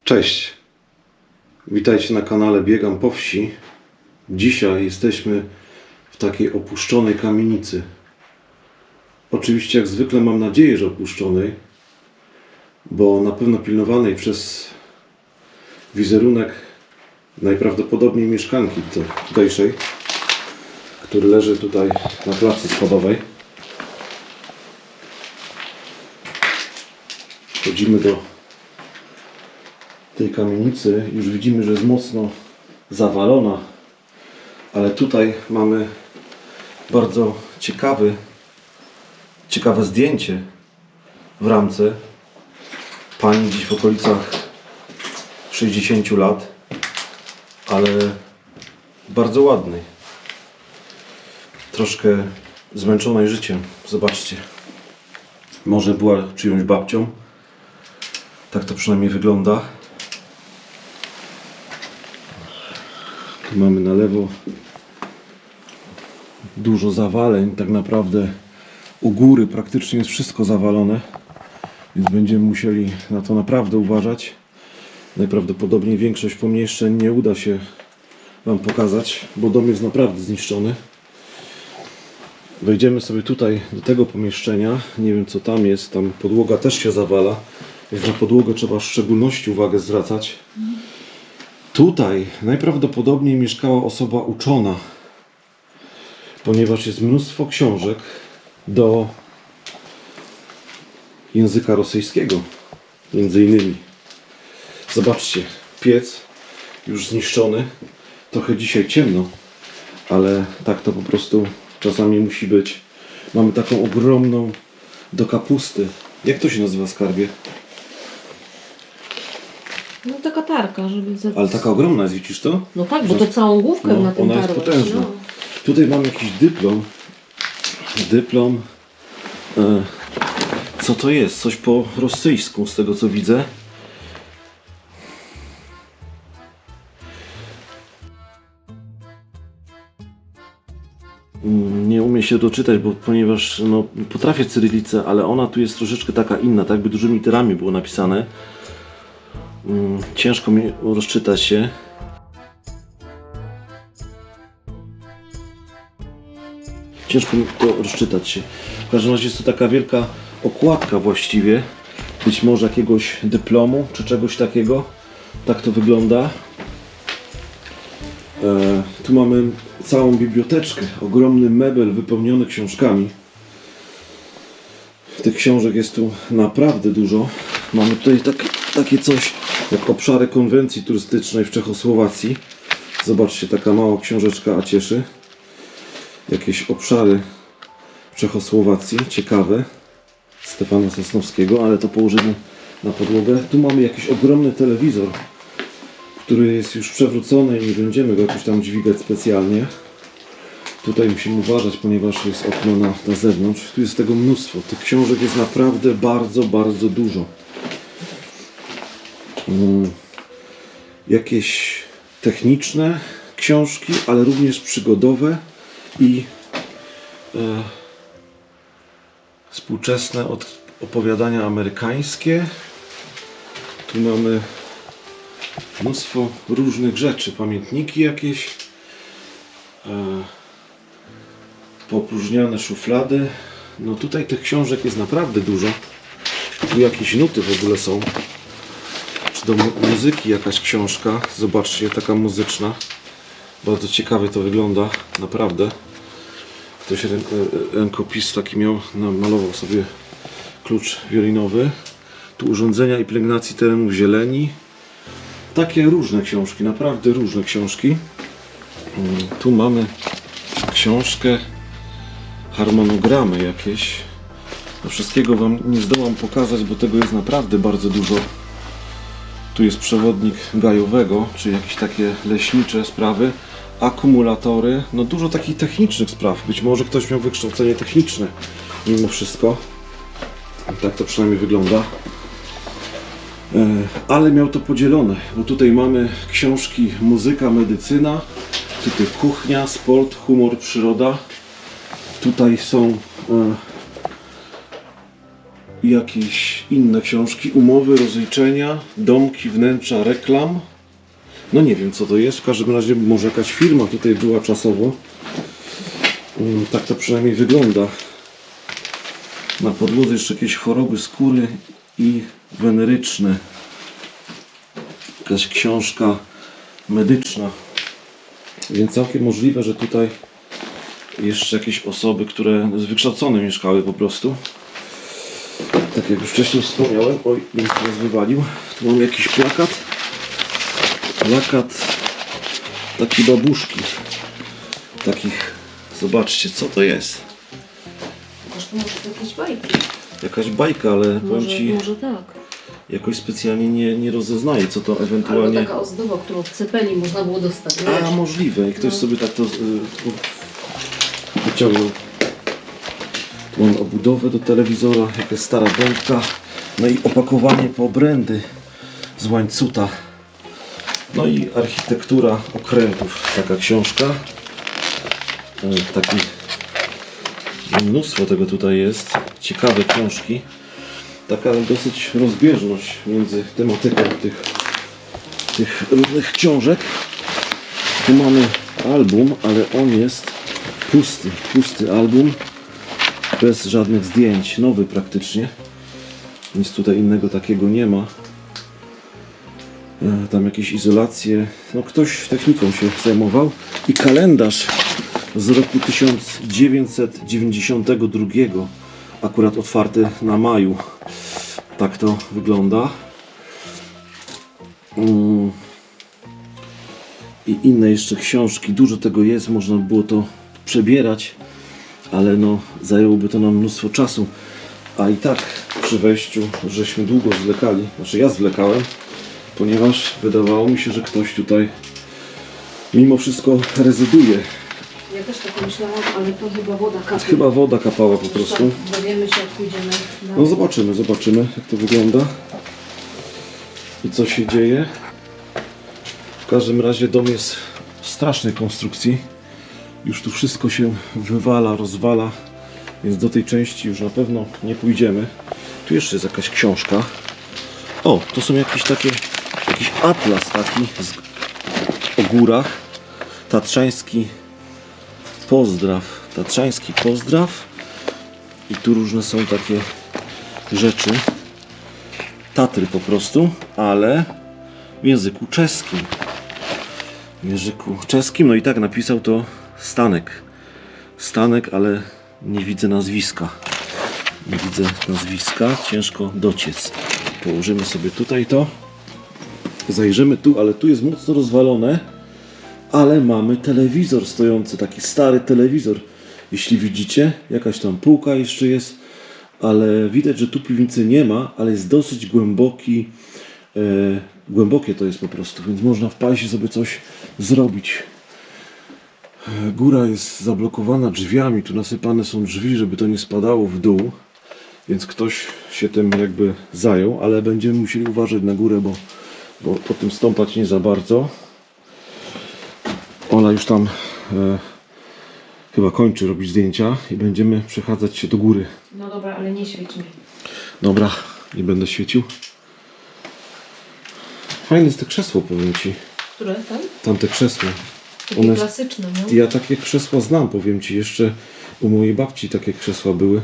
Cześć, witajcie na kanale Biegam po wsi. Dzisiaj jesteśmy w takiej opuszczonej kamienicy. Oczywiście jak zwykle mam nadzieję, że opuszczonej, bo na pewno pilnowanej przez wizerunek najprawdopodobniej mieszkanki tutejszej, który leży tutaj na klatce schodowej. Wchodzimy do tej kamienicy. Już widzimy, że jest mocno zawalona, ale tutaj mamy bardzo ciekawe zdjęcie w ramce pani gdzieś w okolicach 60 lat, ale bardzo ładnej, troszkę zmęczonej życiem. Zobaczcie, może była czyjąś babcią, tak to przynajmniej wygląda. Tu mamy na lewo dużo zawaleń, tak naprawdę u góry praktycznie jest wszystko zawalone, więc będziemy musieli na to naprawdę uważać. Najprawdopodobniej większość pomieszczeń nie uda się Wam pokazać, bo dom jest naprawdę zniszczony. Wejdziemy sobie tutaj do tego pomieszczenia, nie wiem co tam jest, tam podłoga też się zawala, więc na podłogę trzeba w szczególności uwagę zwracać. Tutaj najprawdopodobniej mieszkała osoba uczona, ponieważ jest mnóstwo książek do języka rosyjskiego, między innymi. Zobaczcie, piec już zniszczony, trochę dzisiaj ciemno, ale tak to po prostu czasami musi być. Mamy taką ogromną do kapusty. Jak to się nazywa, skarbie? No taka tarka, żeby... Ale taka ogromna jest, widzisz to? No tak, bo to całą główkę No, na tym ona jest tarłeś, potężna. no. Tutaj mam jakiś dyplom. Co to jest? Coś po rosyjsku, z tego co widzę. Nie umiem się doczytać, ponieważ no, potrafię cyrylicę, ale ona tu jest troszeczkę taka inna, tak jakby dużymi literami było napisane. Ciężko mi rozczytać się. Ciężko mi to rozczytać się. W każdym razie jest to taka wielka okładka właściwie. Być może jakiegoś dyplomu czy czegoś takiego. Tak to wygląda. Tu mamy całą biblioteczkę. Ogromny mebel wypełniony książkami. Tych książek jest tu naprawdę dużo. Mamy tutaj takie coś jak obszary konwencji turystycznej w Czechosłowacji. Zobaczcie, taka mała książeczka, a cieszy. Jakieś obszary w Czechosłowacji, ciekawe, Stefana Sosnowskiego, ale to położymy na podłogę. Tu mamy jakiś ogromny telewizor, który jest już przewrócony i nie będziemy go jakoś tam dźwigać specjalnie. Tutaj musimy uważać, ponieważ jest okno na zewnątrz. Tu jest tego mnóstwo. Tych książek jest naprawdę bardzo, bardzo dużo. Jakieś techniczne książki, ale również przygodowe i współczesne opowiadania amerykańskie. Tu mamy mnóstwo różnych rzeczy, pamiętniki jakieś, popróżniane szuflady. No tutaj tych książek jest naprawdę dużo. Tu jakieś nuty w ogóle są. Czy do muzyki jakaś książka. Zobaczcie, taka muzyczna. Bardzo ciekawie to wygląda, naprawdę. Ktoś rękopis taki miał, namalował sobie klucz wiolinowy. Tu urządzenia i pielęgnacji terenów zieleni. Takie różne książki, naprawdę różne książki. Tu mamy książkę, harmonogramy jakieś. No wszystkiego Wam nie zdołam pokazać, bo tego jest naprawdę bardzo dużo. Tu jest przewodnik gajowego, czyli jakieś takie leśnicze sprawy. Akumulatory, no dużo takich technicznych spraw. Być może ktoś miał wykształcenie techniczne mimo wszystko. Tak to przynajmniej wygląda. Ale miał to podzielone, bo tutaj mamy książki muzyka, medycyna, tutaj kuchnia, sport, humor, przyroda. Tutaj są I jakieś inne książki, umowy, rozliczenia, domki, wnętrza, reklam. No nie wiem co to jest, w każdym razie może jakaś firma tutaj była czasowo. Tak to przynajmniej wygląda. Na podłodze jeszcze jakieś choroby skóry i weneryczne. Jakaś książka medyczna. Więc całkiem możliwe, że tutaj jeszcze jakieś osoby, które wykształcone mieszkały po prostu. Tak jak już wcześniej wspomniałem, oj, bym teraz wywalił. Tu mam jakiś plakat. Plakat takiej babuszki. Takich, zobaczcie co to jest. Może to jakieś bajki. Jakaś bajka, ale powiem Ci, Może tak. jakoś specjalnie nie rozeznaję, co to Albo ewentualnie... taka ozdoba, którą w Cepeli można było dostać. A, możliwe. I ktoś sobie tak to wyciągnął. Tu mam obudowę do telewizora, jakaś stara wędka. No i opakowanie po obrędy z łańcuta. No i architektura okrętów. Taka książka. Taki mnóstwo tego tutaj jest. Ciekawe książki. Taka dosyć rozbieżność między tematyką tych różnych książek. Tu mamy album, ale on jest pusty album, bez żadnych zdjęć, nowy praktycznie. Nic tutaj innego takiego nie ma. Tam jakieś izolacje, no ktoś techniką się zajmował. I kalendarz z roku 1992, akurat otwarty na maju. Tak to wygląda. I inne jeszcze książki, dużo tego jest, można by było to przebierać, ale no zajęłoby to nam mnóstwo czasu. A i tak przy wejściu żeśmy długo zwlekali, znaczy ja zwlekałem, ponieważ wydawało mi się, że ktoś tutaj mimo wszystko rezyduje. Ja też tak myślałam, ale to chyba woda kapała. Chyba woda kapała po prostu. Dowiemy się jak pójdziemy dalej. No zobaczymy jak to wygląda i co się dzieje. W każdym razie dom jest w strasznej konstrukcji. Już tu wszystko się wywala, rozwala, więc do tej części już na pewno nie pójdziemy. Tu jeszcze jest jakaś książka. O, to są jakiś atlas taki o górach. Tatrzański pozdraw. I tu różne są takie rzeczy. Tatry po prostu, ale w języku czeskim. No i tak napisał to Stanek, ale nie widzę nazwiska. Ciężko dociec. Położymy sobie tutaj to. Zajrzymy tu, ale tu jest mocno rozwalone. Ale mamy telewizor stojący, taki stary telewizor. Jeśli widzicie, jakaś tam półka jeszcze jest, ale widać, że tu piwnicy nie ma, ale jest dosyć głęboki. Głębokie to jest po prostu, więc można wpaść i sobie coś zrobić. Góra jest zablokowana drzwiami, tu nasypane są drzwi, żeby to nie spadało w dół, więc ktoś się tym jakby zajął, ale będziemy musieli uważać na górę, bo po tym stąpać nie za bardzo. Ola już tam chyba kończy robić zdjęcia i będziemy przechadzać się do góry. No dobra, ale nie świeć mi. Dobra, nie będę świecił. Fajne jest to krzesło, powiem Ci. Które tam? Tamte krzesło. Takie klasyczne, no. Ja takie krzesła znam, powiem Ci. Jeszcze u mojej babci takie krzesła były.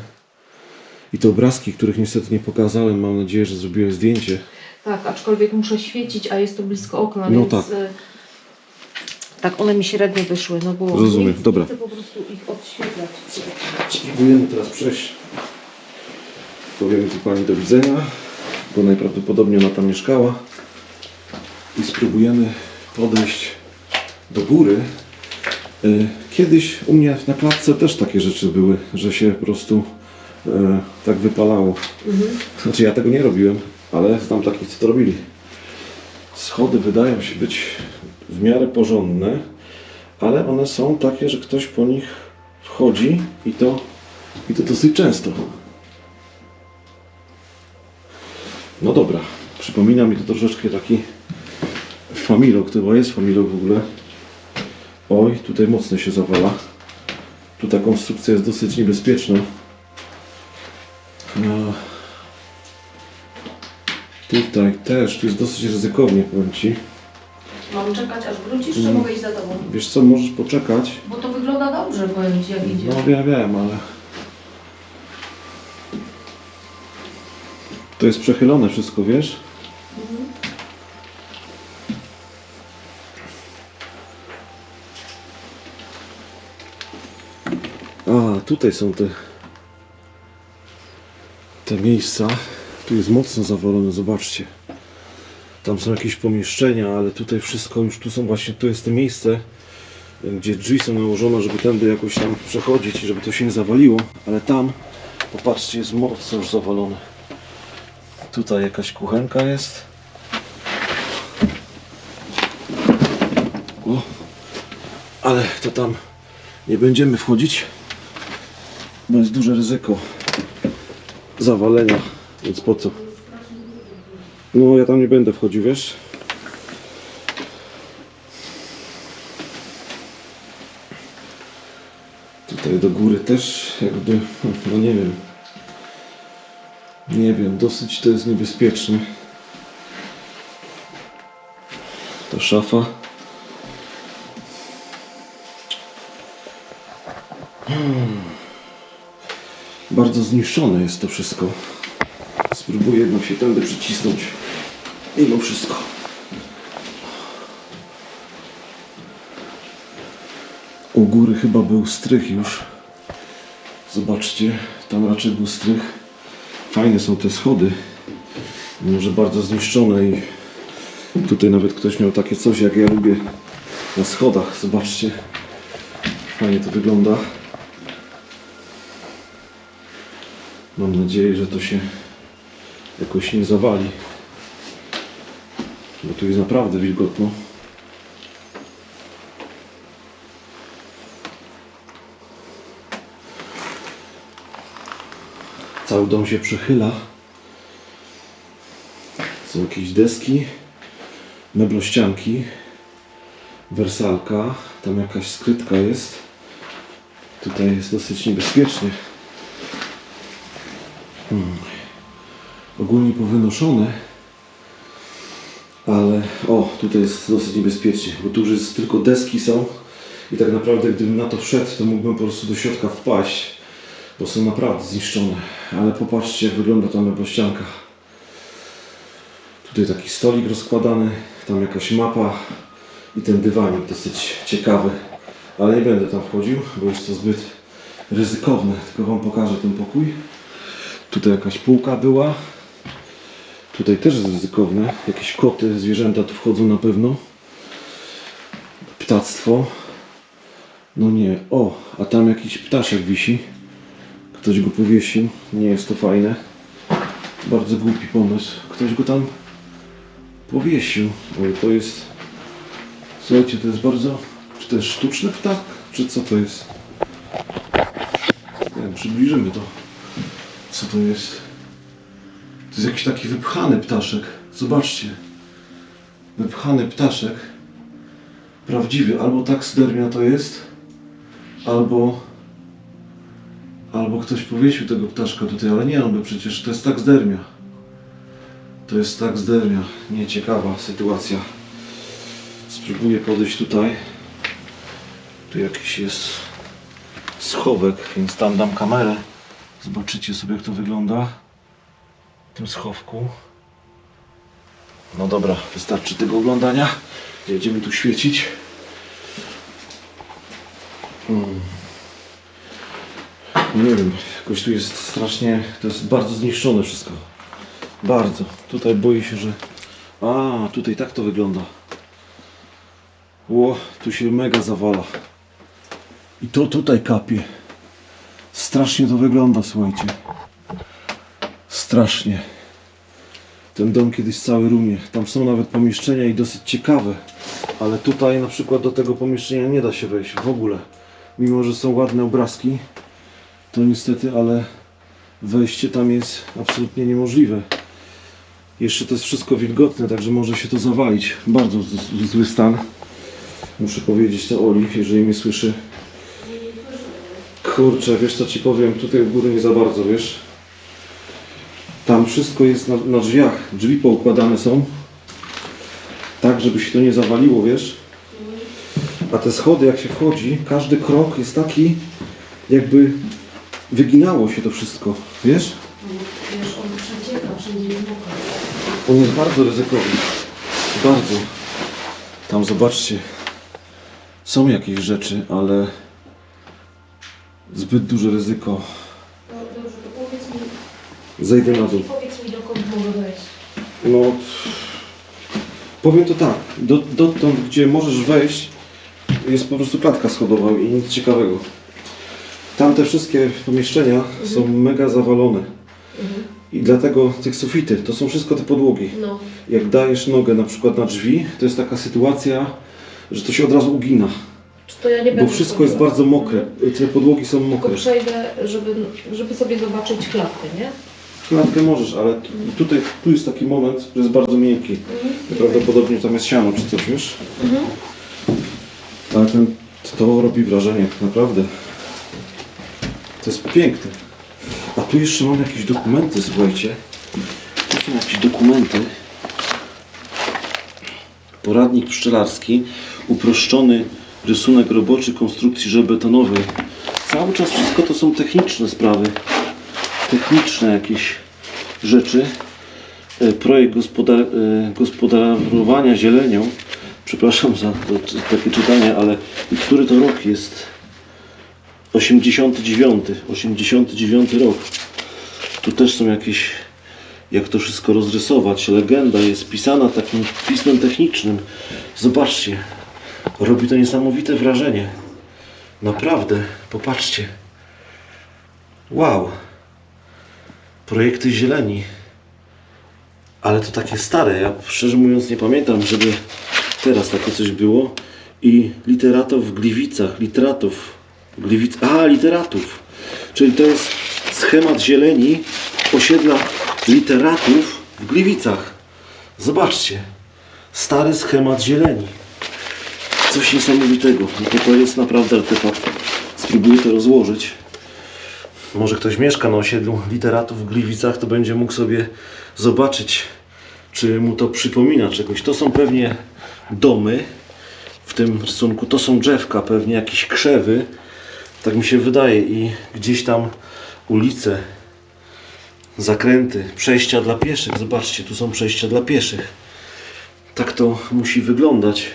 I te obrazki, których niestety nie pokazałem, mam nadzieję, że zrobiłem zdjęcie. Tak, aczkolwiek muszę świecić, a jest to blisko okna, No więc... tak. Tak, one mi średnio wyszły, no bo... Rozumiem, dobra. Chcę po prostu ich odświetlać. Spróbujemy teraz przejść. Powiemy tu Pani do widzenia, bo najprawdopodobniej ona tam mieszkała. I spróbujemy podejść do góry. Kiedyś u mnie na klatce też takie rzeczy były, że się po prostu tak wypalało. Znaczy ja tego nie robiłem, ale znam takich, co to robili. Schody wydają się być w miarę porządne, ale one są takie, że ktoś po nich wchodzi i to dosyć często. No dobra, przypomina mi to troszeczkę taki familok, to chyba jest familok w ogóle. Oj, tutaj mocno się zawala. Tu ta konstrukcja jest dosyć niebezpieczna. Tutaj też, tu jest dosyć ryzykownie, powiem Ci. Mam czekać aż wrócisz, czy mogę iść za tobą? Wiesz co, możesz poczekać. Bo to wygląda dobrze, powiem Ci, jak idzie. No wiem, ale... To jest przechylone wszystko, wiesz? A, tutaj są te miejsca. Tu jest mocno zawalone, zobaczcie. Tam są jakieś pomieszczenia, ale tutaj wszystko już tu są właśnie, tu jest to miejsce, gdzie drzwi są nałożone, żeby tędy jakoś tam przechodzić i żeby to się nie zawaliło, ale tam, popatrzcie, jest mocno już zawalone. Tutaj jakaś kuchenka jest. O, ale to tam nie będziemy wchodzić, bo jest duże ryzyko zawalenia, więc po co? No ja tam nie będę wchodził, wiesz? Tutaj do góry też jakby, no nie wiem. Nie wiem, dosyć to jest niebezpieczne. Ta szafa. Bardzo zniszczone jest to wszystko. Spróbuję jednak się tędy przycisnąć. Mimo wszystko. U góry chyba był strych już. Zobaczcie, tam raczej był strych. Fajne są te schody. Mimo że bardzo zniszczone i tutaj nawet ktoś miał takie coś, jak ja lubię na schodach. Zobaczcie. Fajnie to wygląda. Mam nadzieję, że to się jakoś nie zawali. Bo tu jest naprawdę wilgotno. Cały dom się przechyla. Są jakieś deski, meblościanki, wersalka, tam jakaś skrytka jest. Tutaj jest dosyć niebezpiecznie. Ogólnie powynoszone, ale o, tutaj jest dosyć niebezpiecznie, bo tu już jest, tylko deski są i tak naprawdę gdybym na to wszedł, to mógłbym po prostu do środka wpaść, bo są naprawdę zniszczone. Ale popatrzcie, jak wygląda ta meblościanka. Tutaj taki stolik rozkładany, tam jakaś mapa i ten dywanik dosyć ciekawy, ale nie będę tam wchodził, bo jest to zbyt ryzykowne, tylko Wam pokażę ten pokój. Tutaj jakaś półka była. Tutaj też jest ryzykowne. Jakieś koty, zwierzęta tu wchodzą na pewno. Ptactwo. No nie. O, a tam jakiś ptaszek wisi. Ktoś go powiesił. Nie jest to fajne. Bardzo głupi pomysł. Ktoś go tam powiesił. Oj, to jest... Słuchajcie, to jest bardzo... Czy to jest sztuczny ptak? Czy co to jest? Nie wiem, przybliżymy to. Co to jest? To jest jakiś taki wypchany ptaszek. Zobaczcie. Wypchany ptaszek. Prawdziwy. Albo taksydermia to jest, albo ktoś powiesił tego ptaszka tutaj, ale nie, no bo przecież to jest taksydermia. To jest taksydermia. Nieciekawa sytuacja. Spróbuję podejść tutaj. Tu jakiś jest schowek, więc tam dam kamerę. Zobaczycie sobie, jak to wygląda w tym schowku. No dobra, wystarczy tego oglądania. Jedziemy tu świecić. Nie wiem, jakoś tu jest strasznie, to jest bardzo zniszczone wszystko. Bardzo. Tutaj boję się, że... A, tutaj tak to wygląda. Ło, tu się mega zawala. I to tutaj kapie. Strasznie to wygląda, słuchajcie. Strasznie. Ten dom kiedyś cały rumie. Tam są nawet pomieszczenia i dosyć ciekawe. Ale tutaj na przykład do tego pomieszczenia nie da się wejść w ogóle. Mimo że są ładne obrazki, to niestety, ale wejście tam jest absolutnie niemożliwe. Jeszcze to jest wszystko wilgotne, także może się to zawalić. Bardzo zły stan. Muszę powiedzieć to Oli, jeżeli mnie słyszy. Kurczę, wiesz co Ci powiem, tutaj u góry nie za bardzo, wiesz. Tam wszystko jest na drzwiach. Drzwi poukładane są. Tak, żeby się to nie zawaliło, wiesz? A te schody, jak się wchodzi, każdy krok jest taki, jakby wyginało się to wszystko, wiesz? Wiesz, on przecieka, wszędzie jest mokro. On jest bardzo ryzykowny. Bardzo. Tam zobaczcie. Są jakieś rzeczy, ale zbyt duże ryzyko. No dobrze, to powiedz mi, Zejdę na dół. powiedz mi, dokąd mogę wejść. No, powiem to tak. Dotąd, gdzie możesz wejść, jest po prostu klatka schodowa i nic ciekawego. Tamte wszystkie pomieszczenia są mega zawalone. I dlatego tych sufity, to są wszystko te podłogi. No. Jak dajesz nogę na przykład na drzwi, to jest taka sytuacja, że to się od razu ugina. Czy to ja nie będę Bo wszystko jest wchodziła? bardzo mokre. Te podłogi są Tylko mokre. przejdę, żeby sobie zobaczyć klatkę, nie? Klatkę możesz, ale tutaj, tu jest taki moment, że jest bardzo miękki. Prawdopodobnie tam jest siano czy coś, wiesz? Ale to robi wrażenie, naprawdę. To jest piękne. A tu jeszcze mam jakieś dokumenty, słuchajcie. Tu są jakieś dokumenty. Poradnik pszczelarski, uproszczony rysunek roboczy konstrukcji żelbetonowej. Cały czas wszystko to są techniczne sprawy. Techniczne jakieś rzeczy. Projekt gospodarowania zielenią. Przepraszam za takie czytanie, ale który to rok jest? 89 rok. Tu też są jakieś, jak to wszystko rozrysować. Legenda jest pisana takim pismem technicznym. Zobaczcie, robi to niesamowite wrażenie. Naprawdę, popatrzcie. Wow. Projekty zieleni. Ale to takie stare. Ja szczerze mówiąc nie pamiętam, żeby teraz takie coś było. I literatów w Gliwicach. Literatów. Czyli to jest schemat zieleni osiedla literatów w Gliwicach. Zobaczcie. Stary schemat zieleni. Coś niesamowitego. No to jest naprawdę artefakt. Spróbuję to rozłożyć. Może ktoś mieszka na osiedlu literatów w Gliwicach, to będzie mógł sobie zobaczyć, czy mu to przypomina czegoś. To są pewnie domy w tym rysunku. To są drzewka, pewnie jakieś krzewy. Tak mi się wydaje. I gdzieś tam ulice, zakręty, przejścia dla pieszych. Zobaczcie, tu są przejścia dla pieszych. Tak to musi wyglądać.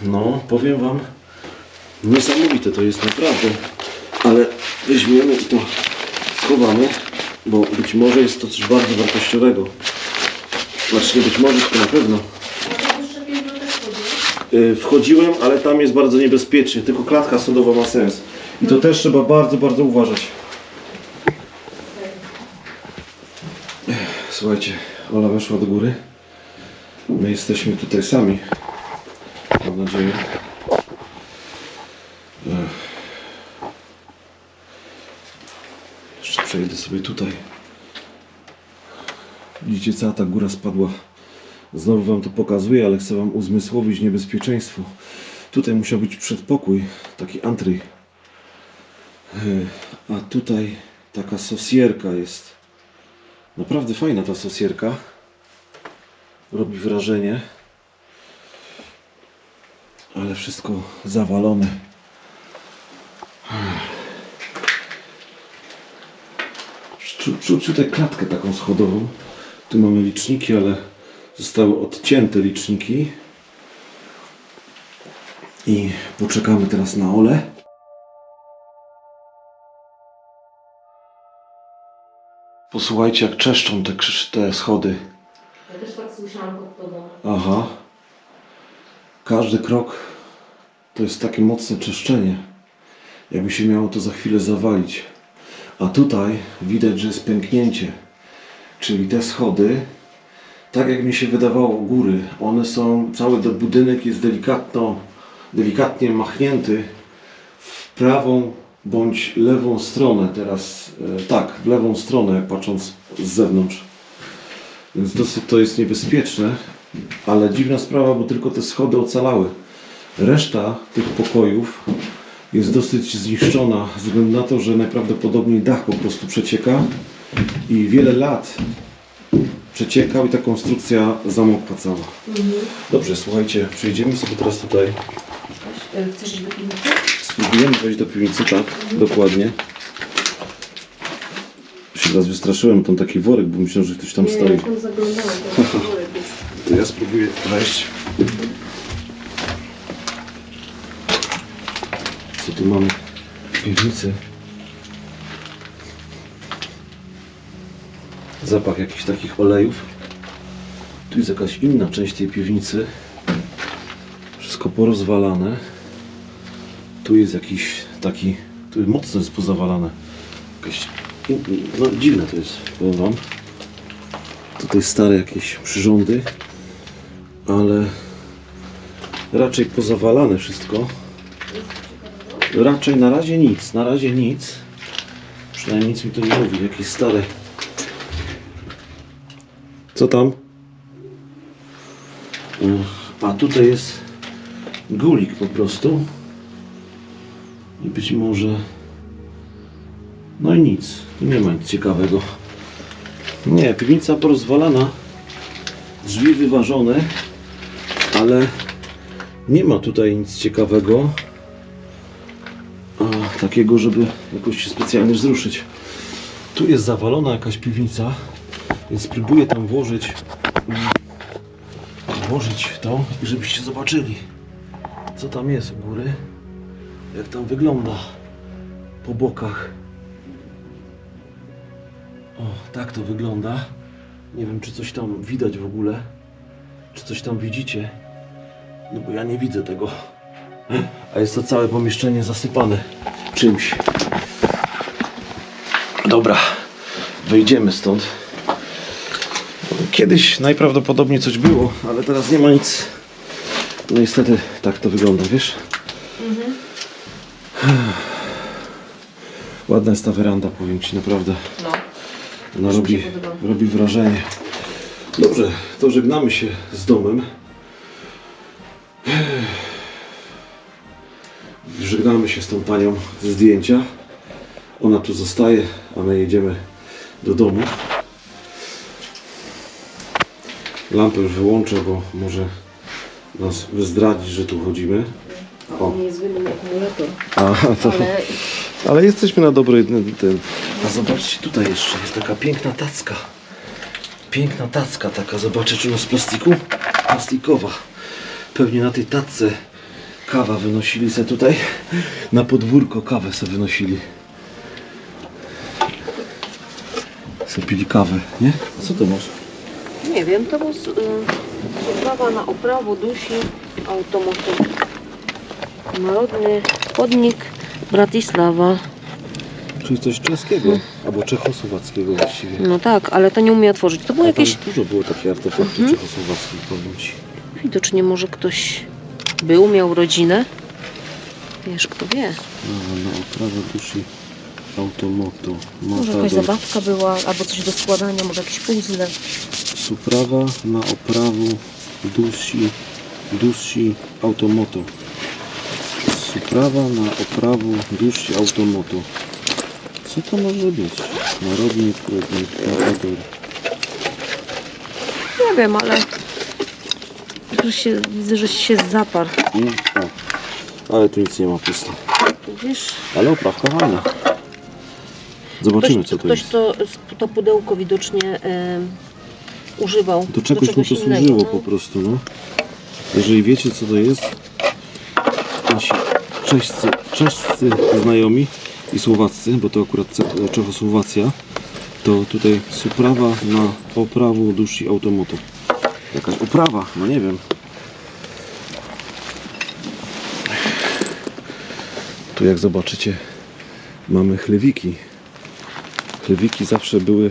No, powiem Wam, niesamowite to jest naprawdę. Ale weźmiemy i to schowamy, bo być może jest to coś bardzo wartościowego. Znaczy nie być może, to na pewno. Wchodziłem, ale tam jest bardzo niebezpiecznie. Tylko klatka schodowa ma sens. I to też trzeba bardzo, bardzo uważać. Słuchajcie, Ola weszła do góry. My jesteśmy tutaj sami. Mam nadzieję. Jeszcze przejdę sobie tutaj. Widzicie, cała ta góra spadła. Znowu Wam to pokazuję, ale chcę Wam uzmysłowić niebezpieczeństwo. Tutaj musiał być przedpokój, taki antryj. A tutaj taka sosierka jest. Naprawdę fajna ta sosierka. Robi wrażenie. Ale wszystko zawalone. Czuć tutaj klatkę taką schodową. Tu mamy liczniki, ale zostały odcięte liczniki. I poczekamy teraz na Olę. Posłuchajcie, jak czeszczą te schody. Ja też tak słyszałam pod tobą. Aha. Każdy krok to jest takie mocne czeszczenie. Jakby się miało to za chwilę zawalić. A tutaj widać, że jest pęknięcie. Czyli te schody, tak jak mi się wydawało u góry, one są, cały budynek jest delikatnie machnięty w prawą bądź lewą stronę. Teraz tak, w lewą stronę, patrząc z zewnątrz. Więc dosyć to jest niebezpieczne, ale dziwna sprawa, bo tylko te schody ocalały. Reszta tych pokojów jest dosyć zniszczona ze względu na to, że najprawdopodobniej dach po prostu przecieka i wiele lat przeciekał i ta konstrukcja zamokła cała. Dobrze, słuchajcie, przejdziemy sobie teraz tutaj. Chcesz iść do piwnicy? Spróbujemy wejść do piwnicy, tak, dokładnie. Się teraz wystraszyłem, tam taki worek, bo myślałem, że ktoś tam stoi. Nie, tam zaglądałem, tam worek jest. To ja spróbuję wejść. Co tu mamy w piwnicy? Zapach jakichś takich olejów. Tu jest jakaś inna część tej piwnicy. Wszystko porozwalane. Tu jest jakiś taki... Tu mocno jest pozawalane. Jakieś... No dziwne to jest, powiem wam. Tutaj stare jakieś przyrządy. Ale raczej pozawalane wszystko. Raczej na razie nic. Przynajmniej nic mi to nie mówi, jakieś stare. Co tam? A tutaj jest gulik po prostu. I być może... No i nic, tu nie ma nic ciekawego. Nie, piwnica porozwalana. Drzwi wyważone. Ale nie ma tutaj nic ciekawego. Takiego, żeby jakoś się specjalnie wzruszyć. Tu jest zawalona jakaś piwnica, więc spróbuję tam włożyć to i żebyście zobaczyli, co tam jest u góry, jak tam wygląda po bokach. O, tak to wygląda. Nie wiem, czy coś tam widać w ogóle, czy coś tam widzicie, no bo ja nie widzę tego. A jest to całe pomieszczenie zasypane czymś. Dobra, wyjdziemy stąd. Kiedyś najprawdopodobniej coś było, ale teraz nie ma nic. No niestety tak to wygląda, wiesz? Ładna jest ta weranda, powiem ci, naprawdę. No. Ona robi wrażenie. Dobrze, to żegnamy się z domem. Żegnamy się z tą panią ze zdjęcia. Ona tu zostaje, a my jedziemy do domu. Lampę już wyłączę, bo może nas zdradzić, że tu chodzimy. O. Nie jest wymieniony akumulator. Ale jesteśmy na dobrej... A zobaczcie, tutaj jeszcze jest taka piękna tacka. Piękna tacka taka, zobaczcie, czy ona z plastiku? Plastikowa. Pewnie na tej tacce kawa wynosili se tutaj. Na podwórko kawę se wynosili. Se pili kawę, nie? A co to masz? Nie wiem, to był sprawa na oprawę dusi automotu. Narodny chodnik Bratysława. Czyli coś czeskiego, albo czechosłowackiego właściwie. No tak, ale to nie umie otworzyć. To było jakieś... Dużo było takich artefaktów czechosłowackich, powiem ci. Widocznie może ktoś był, miał rodzinę. Wiesz, kto wie. Na oprawę dusi automoto. Może jakaś zabawka była, albo coś do składania, może jakieś puzzle. Suprawa na oprawę dusi automoto. Suprawa na oprawę dusi automoto. Co to może być? Narodny produkt. Nie wiem, ale widzę, że się zaparł. Ale tu nic nie ma, pusto. Wiesz? Ale oprawka fajna. Zobaczymy, co to jest. Ktoś to pudełko widocznie używał. Do czegoś mu to innego, służyło no. po prostu, no. Jeżeli wiecie, co to jest, nasi czescy znajomi i słowaccy, bo to akurat Czechosłowacja, to tutaj suprawa na oprawę dusi automoto. Jakaś oprawa, no nie wiem. Tu jak zobaczycie, mamy chlewiki. Chlewiki zawsze były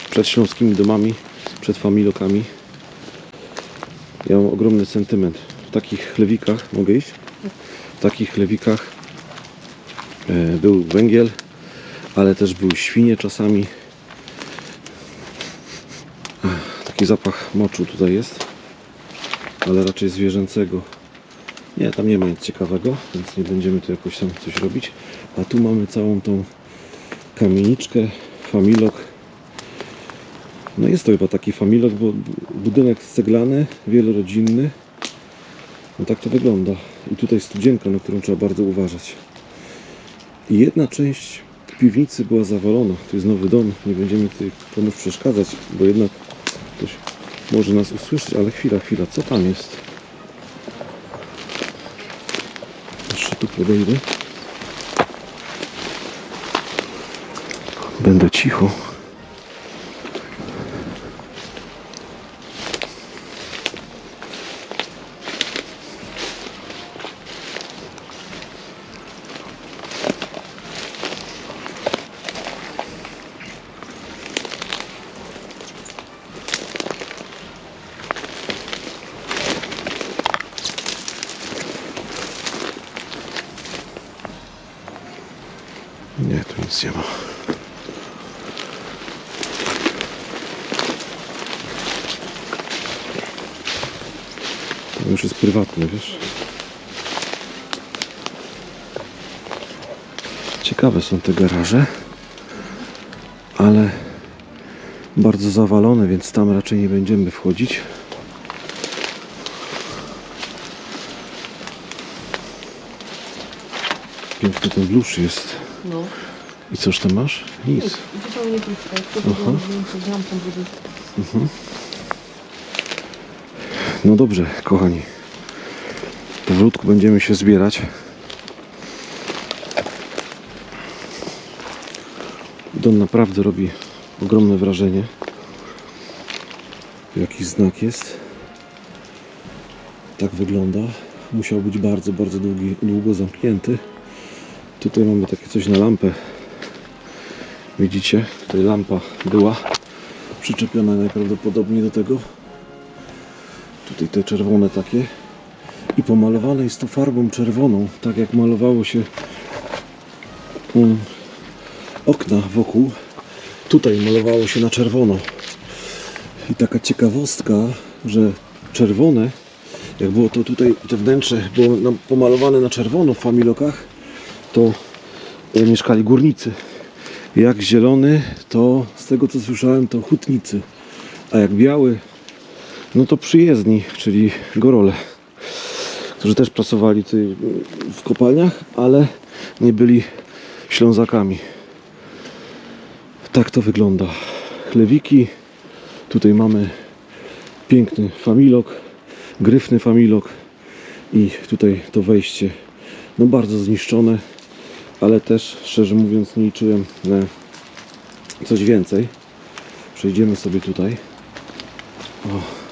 przed śląskimi domami, przed familokami. Ja mam ogromny sentyment. W takich chlewikach, mogę iść? W takich chlewikach był węgiel, ale też były świnie czasami. Taki zapach moczu tutaj jest, ale raczej zwierzęcego. Nie, tam nie ma nic ciekawego, więc nie będziemy tu jakoś tam coś robić. A tu mamy całą tą kamieniczkę familok. No jest to chyba taki familok, bo budynek ceglany, wielorodzinny. No tak to wygląda. I tutaj studzienka, na którą trzeba bardzo uważać. I jedna część piwnicy była zawalona. To jest nowy dom. Nie będziemy tutaj komuś przeszkadzać, bo jednak ktoś może nas usłyszeć. Ale chwila. Co tam jest? Jeszcze tu podejdę. Będę cicho. Nie, tu nic nie ma. To już jest prywatne, wiesz? Ciekawe są te garaże, ale bardzo zawalone, więc tam raczej nie będziemy wchodzić. Piękny ten blusz jest. No. I coż tam masz? Nic. Zupełnie puste. Jak to Aha. z lampą będzie. No dobrze, kochani. Powolutku będziemy się zbierać. Dom naprawdę robi ogromne wrażenie. Jaki znak jest. Tak wygląda. Musiał być bardzo długo zamknięty. Tutaj mamy takie coś na lampę. Widzicie? Tutaj lampa była przyczepiona najprawdopodobniej do tego. Tutaj te czerwone takie. I pomalowane jest to farbą czerwoną, tak jak malowało się okna wokół. Tutaj malowało się na czerwono. I taka ciekawostka, że czerwone, jak było to tutaj, te wnętrze było pomalowane na czerwono w familokach, to mieszkali górnicy. Jak zielony, to z tego co słyszałem, to hutnicy. A jak biały, no to przyjezdni, czyli gorole, którzy też pracowali tutaj w kopalniach, ale nie byli Ślązakami. Tak to wygląda. Chlewiki. Tutaj mamy piękny familok, gryfny familok i tutaj to wejście, no bardzo zniszczone, ale też szczerze mówiąc nie liczyłem na coś więcej. Przejdziemy sobie tutaj. O.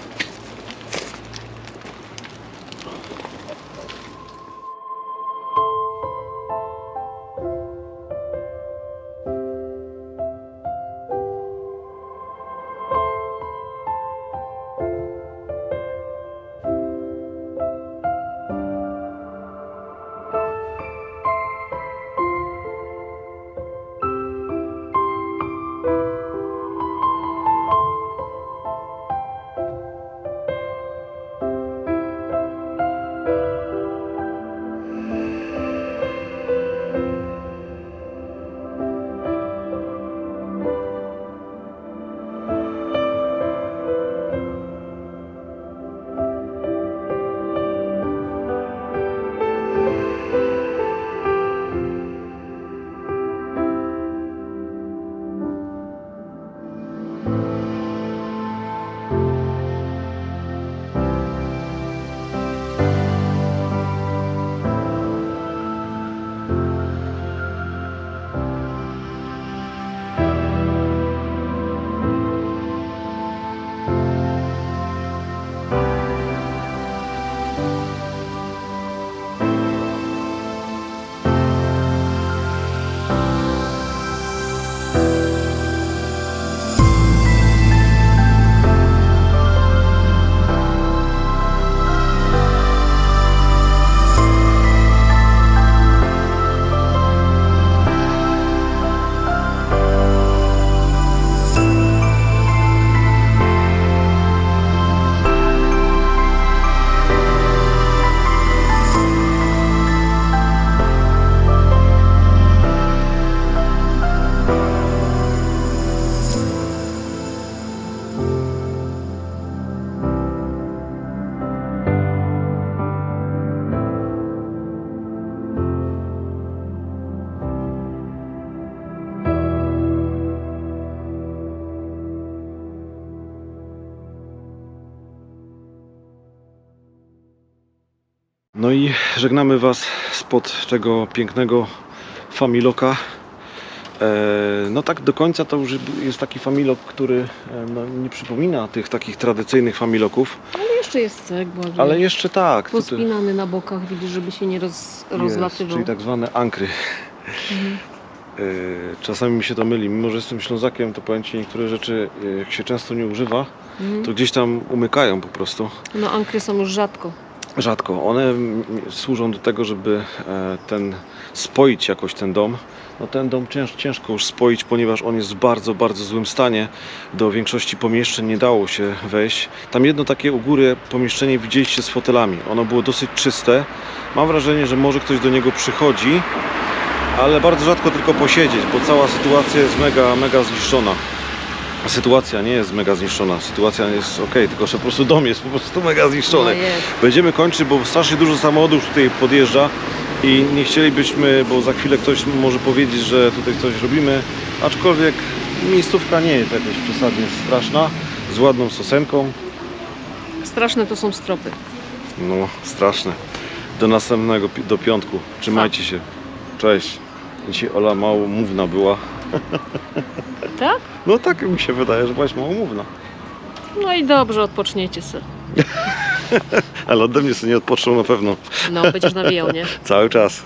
No i żegnamy Was spod tego pięknego Familoka. No tak do końca to już jest taki Familok, który no, nie przypomina tych takich tradycyjnych Familoków. Ale jeszcze jest cegła. Ale jeszcze tak. Pospinany na bokach, widzisz, żeby się nie rozlatywał. Czyli tak zwane ankry. Mhm. Czasami mi się to myli. Mimo że jestem Ślązakiem, to powiem Ci, niektóre rzeczy, jak się często nie używa, to gdzieś tam umykają po prostu. No ankry są już rzadko. Rzadko. One służą do tego, żeby spoić jakoś ten dom. No ten dom ciężko już spoić, ponieważ on jest w bardzo, bardzo złym stanie. Do większości pomieszczeń nie dało się wejść. Tam jedno takie u góry pomieszczenie widzieliście z fotelami. Ono było dosyć czyste. Mam wrażenie, że może ktoś do niego przychodzi, ale bardzo rzadko tylko posiedzieć, bo cała sytuacja jest mega, mega zniszczona. Sytuacja nie jest mega zniszczona, sytuacja jest ok, tylko że po prostu dom jest po prostu mega zniszczony. No jest. Będziemy kończyć, bo strasznie dużo samochodów tutaj podjeżdża i nie chcielibyśmy, bo za chwilę ktoś może powiedzieć, że tutaj coś robimy, aczkolwiek miejscówka nie jest jakaś przesadnie straszna, z ładną sosenką. Straszne to są stropy. No, straszne. Do następnego, do piątku. Trzymajcie się. Cześć. Dzisiaj Ola małomówna była. Tak? No tak mi się wydaje, że byłaś małomówna. No i dobrze, odpoczniecie sobie. Ale ode mnie sobie nie odpoczął na pewno. No, będziesz nawijał, nie? Cały czas.